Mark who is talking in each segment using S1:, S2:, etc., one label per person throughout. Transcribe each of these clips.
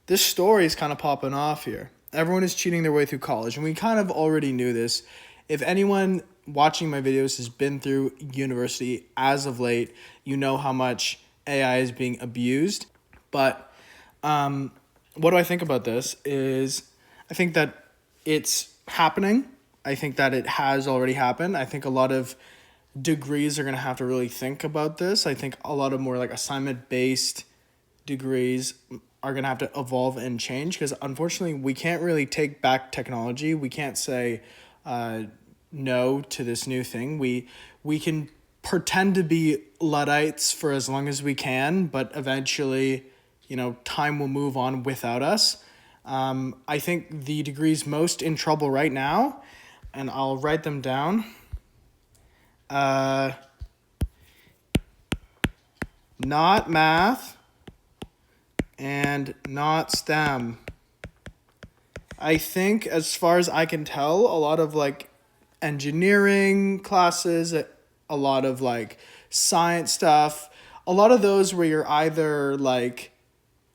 S1: this story is kind of popping off here. Everyone is cheating their way through college, and we kind of already knew this. If anyone watching my videos has been through university as of late, you know how much AI is being abused. But what do I think about this is I think that it's happening. I think that it has already happened. I think a lot of degrees are going to have to really think about this. I think a lot of more like assignment-based degrees are going to have to evolve and change because unfortunately we can't really take back technology. We can't say no to this new thing. We can pretend to be Luddites for as long as we can, but eventually, time will move on without us. I think the degrees most in trouble right now, and I'll write them down. Not math and not STEM. I think, as far as I can tell, a lot of like engineering classes, a lot of like science stuff, a lot of those where you're either like,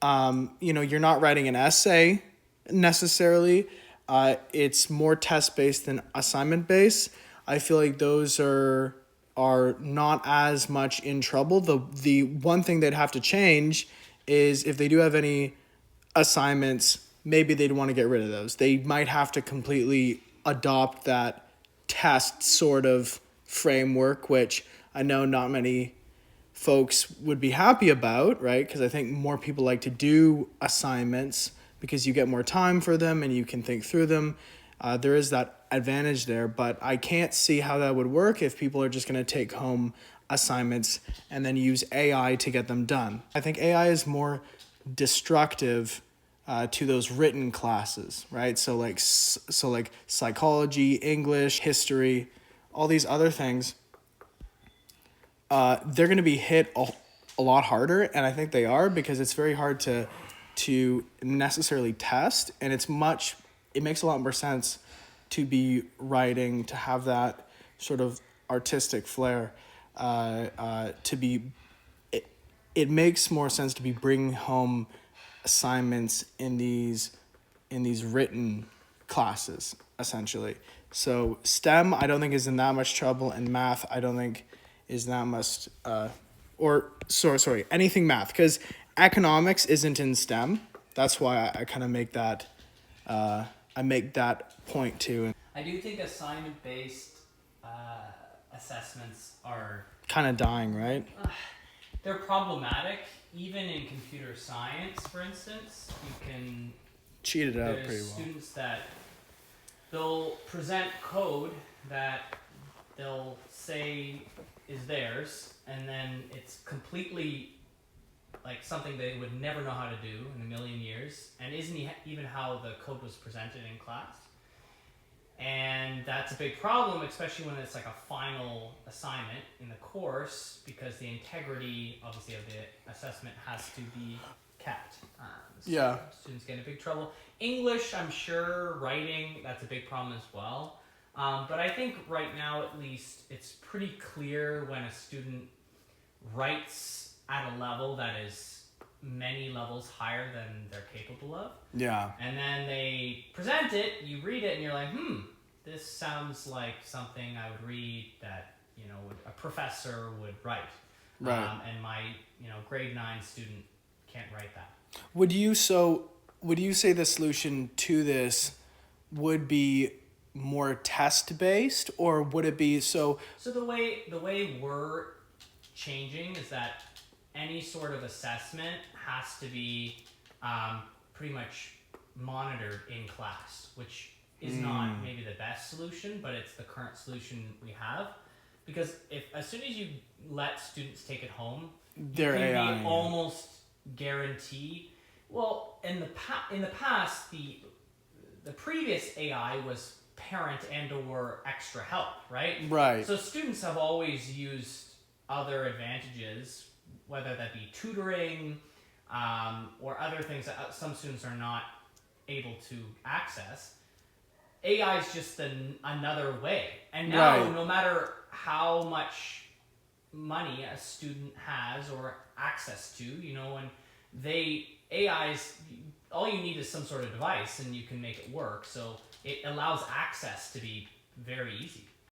S1: you're not writing an essay necessarily. It's more test based than assignment based. I feel like those are not as much in trouble. The one thing they'd have to change is if they do have any assignments, maybe they'd want to get rid of those. They might have to completely adopt that test sort of framework, which I know not many folks would be happy about, right? Because I think more people like to do assignments because you get more time for them and you can think through them. There is that advantage there, but I can't see how that would work if people are just going to take home assignments and then use AI to get them done. I think AI is more destructive to those written classes, right? So like psychology, English, history, all these other things, they're going to be hit a lot harder, and I think they are because it's very hard to necessarily test, and it makes a lot more sense to be writing, to have that sort of artistic flair, it makes more sense to be bringing home assignments in these written classes, essentially. So STEM, I don't think is in that much trouble, and math, I don't think is that much, anything math, because economics isn't in STEM. That's why I kind of make that, I make that point too.
S2: I do think assignment-based assessments are
S1: Kind of dying, right?
S2: They're problematic. Even in computer science, for instance, you can
S1: cheat it out
S2: there's
S1: pretty well.
S2: Students that they'll present code that they'll say is theirs, and then it's completely like something they would never know how to do in a million years, and isn't even how the code was presented in class. And that's a big problem, especially when it's like a final assignment in the course, because the integrity, obviously, of the assessment has to be kept.
S1: Yeah.
S2: Students get in big trouble. English, I'm sure, writing, that's a big problem as well. But I think right now, at least, it's pretty clear when a student writes at a level that is many levels higher than they're capable of.
S1: Yeah.
S2: And then they present it, you read it, and you're like, this sounds like something I would read that, a professor would write.
S1: Right.
S2: And my, grade 9 student can't write that.
S1: Would you say the solution to this would be more test-based, or would it be so
S2: the way we're changing is that any sort of assessment has to be pretty much monitored in class, which is not maybe the best solution, but it's the current solution we have. Because as soon as you let students take it home,
S1: their
S2: you can
S1: AI
S2: be almost guaranteed. Well, in the past, the previous AI was parent and or extra help, right?
S1: Right.
S2: So students have always used other advantages, whether that be tutoring or other things that some students are not able to access. AI is just another way. And now,
S1: Right.
S2: no matter how much money a student has or access to, and AIs, all you need is some sort of device, and you can make it work. So it allows access to be very easy.